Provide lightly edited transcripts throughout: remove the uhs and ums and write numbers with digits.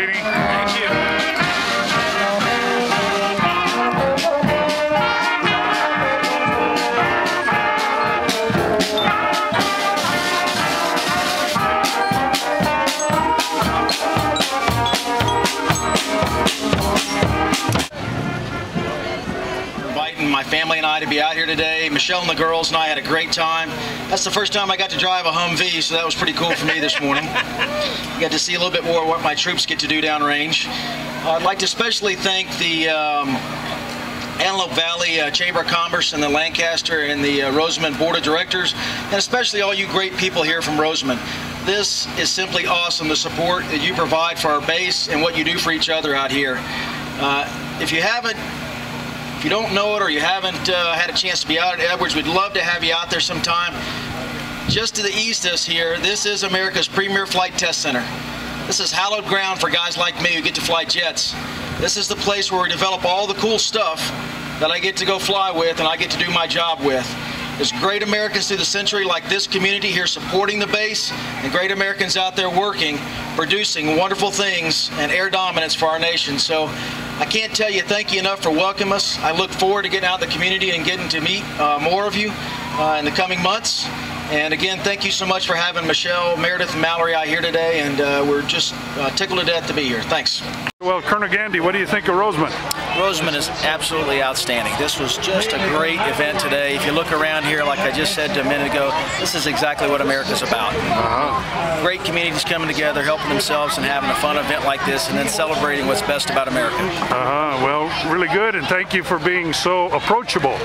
Jeannie. Thank you. My family and I to be out here today. Michelle and the girls and I had a great time. That's the first time I got to drive a Humvee, so that was pretty cool for me this morning. Got to see a little bit more of what my troops get to do downrange. I'd like to especially thank the Antelope Valley Chamber of Commerce and the Lancaster and the Rosamond Board of Directors, and especially all you great people here from Rosamond. This is simply awesome, the support that you provide for our base and what you do for each other out here. If you don't know it or you haven't had a chance to be out at Edwards, we'd love to have you out there sometime. Just to the east of us here, this is America's premier flight test center. This is hallowed ground for guys like me who get to fly jets. This is the place where we develop all the cool stuff that I get to go fly with and I get to do my job with. There's great Americans through the century like this community here supporting the base, and great Americans out there working, producing wonderful things and air dominance for our nation. So I can't tell you thank you enough for welcoming us. I look forward to getting out in the community and getting to meet more of you in the coming months. And again, thank you so much for having Michelle, Meredith, and Mallory out here today, and we're just tickled to death to be here. Thanks. Well, Colonel Gandy, what do you think of Rosamond? Rosamond is absolutely outstanding. This was just a great event today. If you look around here, like I just said a minute ago, this is exactly what America's about. Great communities coming together, helping themselves, and having a fun event like this, and then celebrating what's best about America. Well, really good, and thank you for being so approachable.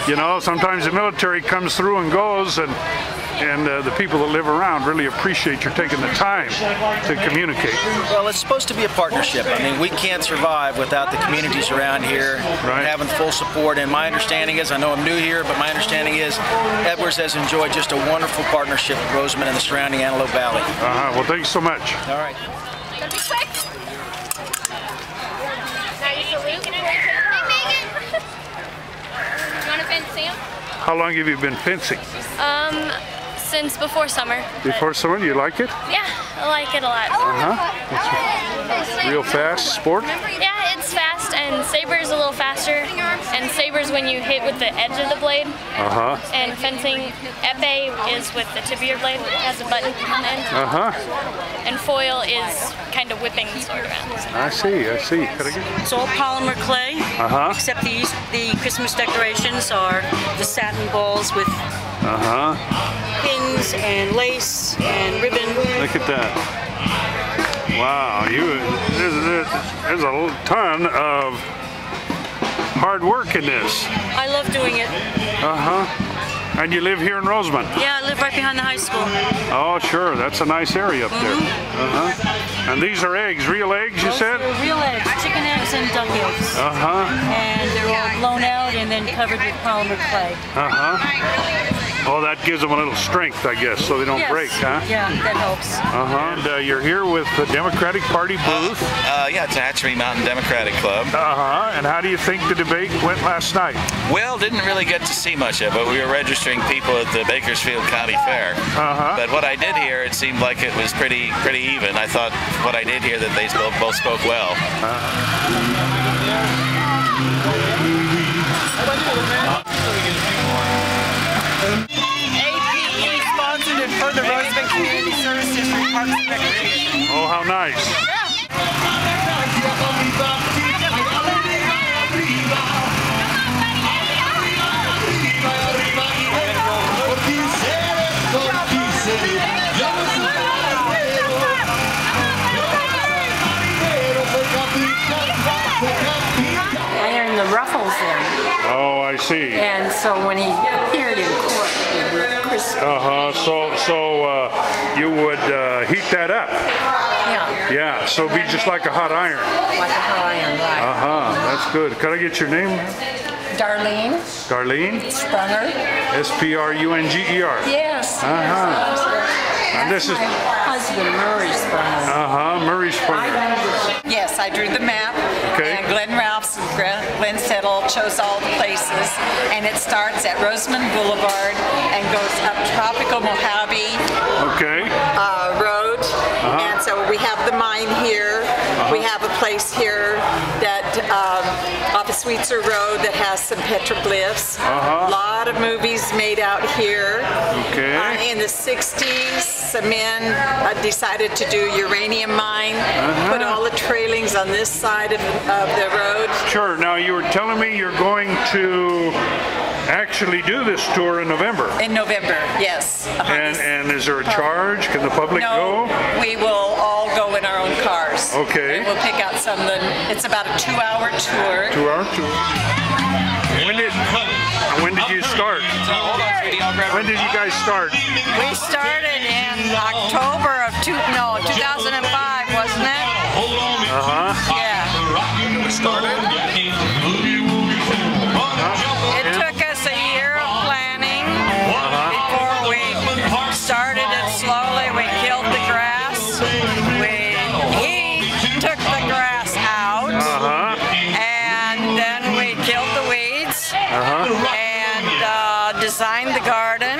You know, sometimes the military comes through and goes, and the people that live around really appreciate your taking the time to communicate. Well, it's supposed to be a partnership. I mean, we can't survive without the communities around here having full support. And my understanding is, I know I'm new here, but my understanding is Edwards has enjoyed just a wonderful partnership with Rosamond and the surrounding Antelope Valley. Well, thanks so much. All right. Gonna be quick. Now you salute. Hey, Megan. You want to fence Sam? How long have you been fencing? Since before summer. Before summer? Do you like it? Yeah, I like it a lot. It's real fast sport? Yeah, it's fast, and saber is a little faster. And saber's when you hit with the edge of the blade. And fencing, epee is with the tip of your blade. It has a button on the end. And foil is kind of whipping the sword around. I see, I see. It's all polymer clay, except the Christmas decorations are the satin balls with pins and lace and ribbon. Look at that. Wow, there's a ton of hard work in this. I love doing it. And you live here in Rosamond? Yeah, I live right behind the high school. Oh, sure. That's a nice area up there. And these are eggs, real eggs, you said? They're real eggs, chicken eggs and duck eggs. And they're all blown out and then covered with polymer clay. Oh, that gives them a little strength, I guess, so they don't break, huh? Yeah, that helps. And you're here with the Democratic Party booth? Yeah, Tehachapi Mountain Democratic Club. And how do you think the debate went last night? Well, didn't really get to see much of it. We were registering people at the Bakersfield County Fair. But what I did hear, it seemed like it was pretty even. I thought what I did hear that they both spoke well. APE sponsored and for the Rosamond Community Service District Parks and Recreation. Oh, how nice. Iron the ruffles in. Oh, I see. And so when he appeared in court, it was crispy. So you would heat that up? Yeah. Yeah, so it'd be just like a hot iron. Like a hot iron, right. That's good. Could I get your name? Darlene. Darlene? Sprunger. S-P-R-U-N-G-E-R. Yes. And this is husband, Murray Sprunger. Murray Sprunger. Yes, I drew the map. Okay. And Glenn Ralphs and Glenn Settle chose all the places. And it starts at Rosamond Boulevard and goes up Tropico Mojave Road. And so we have the mine here. place here that off of Sweetser Road that has some petroglyphs. A lot of movies made out here. Okay. In the 60s, some men decided to do uranium mine, put all the trailings on this side of the road. Sure. Now you were telling me you're going to actually do this tour in November. In November, yes. And is there a charge? Can the public go? No, we will all go in our own cars. Okay. And we'll pick out some of the, it's about a 2-hour tour. 2-hour tour. When did you start? When did you guys start? We started in October of 2005, wasn't it? Yeah. It took us a year of planning before we started it slowly. We killed the grass. He took the grass out, and then we killed the weeds, and designed the garden.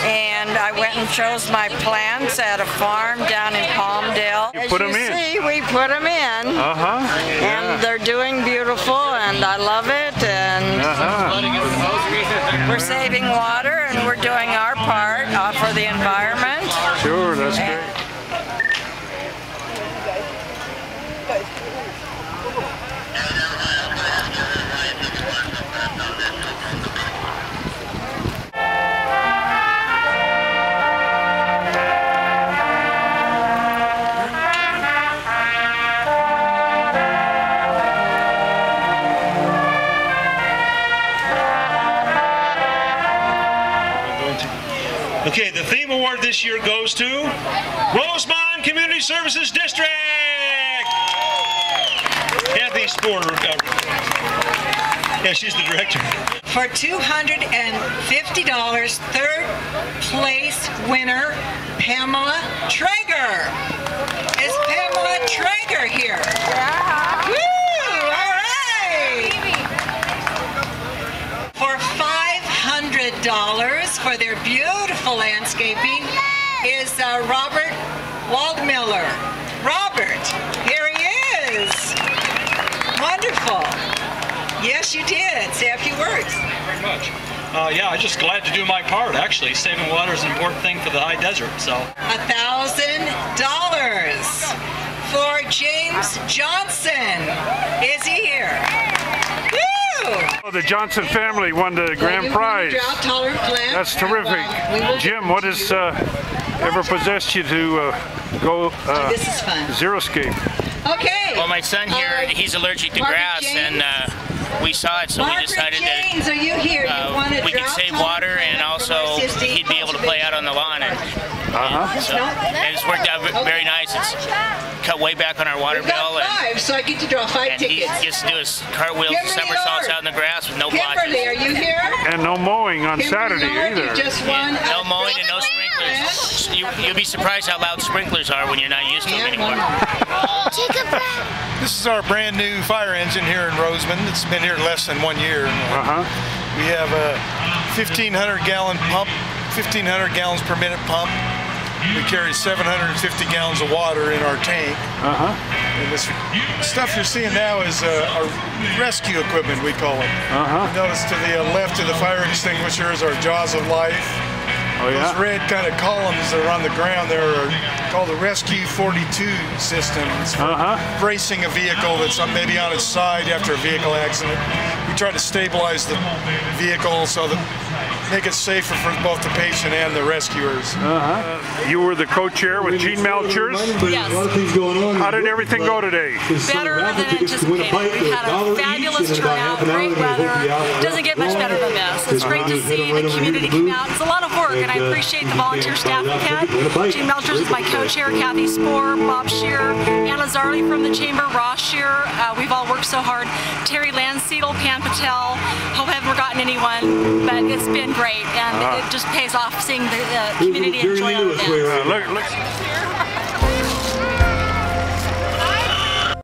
And I went and chose my plants at a farm down in Palmdale. You put them in. See, we put them in, and they're doing beautiful, and I love it. And we're saving water, and we're doing our part for the environment. Sure, that's great. Okay, the theme award this year goes to Rosamond Community Services District. Kathy Spoor. Yeah, she's the director. For $250, third place winner, Pamela Traeger. Is Pamela Traeger here? Yeah. Woo! All right. For $500 for their beautiful landscaping is Robert Waldmiller. Robert, here he is. Wonderful. Yes, you did. Say a few words. Thank you very much. Yeah, I'm just glad to do my part, actually. Saving water is an important thing for the high desert, so. $1,000 for James Johnson. Is he here? Oh, the Johnson family won the grand prize. That's terrific. Jim, what has ever possessed you to go this is fun. Xeriscape? Okay. Well, my son here, he's allergic to grass, and we saw it, so we decided that we could save water, and also he'd be able to play out on the lawn. And so it's worked out very nice. It's cut way back on our water bill, and so I get to draw 5 tickets. He gets to do his cartwheels and somersaults out in the grass with no blotches. Kimberly, are you here? And no mowing on Saturday either. No mowing and no sprinklers. You'll be surprised how loud sprinklers are when you're not used to them anymore. This is our brand new fire engine here in Rosamond. It's been here less than 1 year. We have a 1,500 gallon pump, 1,500 gallons per minute pump. We carry 750 gallons of water in our tank. And this stuff you're seeing now is our rescue equipment, we call it. Notice to the left of the fire extinguisher is our jaws of life. Those red kind of columns that are on the ground there are called the Rescue 42 system. It's for bracing a vehicle that's maybe on its side after a vehicle accident. We try to stabilize the vehicle so that make it safer for both the patient and the rescuers. You were the co-chair with Gene Melchers? Yes. How did everything go today? Better than anticipated. We've had a fabulous turnout, great weather. Doesn't get much better than this. It's great to see the community come out. It's a lot of work, and I appreciate the volunteer staff we've had. Gene Melchers is my co-chair, Kathy Spoor, Bob Shear, Anna Zarley from the chamber, Ross Shear. We've all worked so hard. Terry Landseedle, Pan Patel. Hope I haven't forgotten anyone, but it's been great, and it just pays off seeing the community enjoy our events. Look.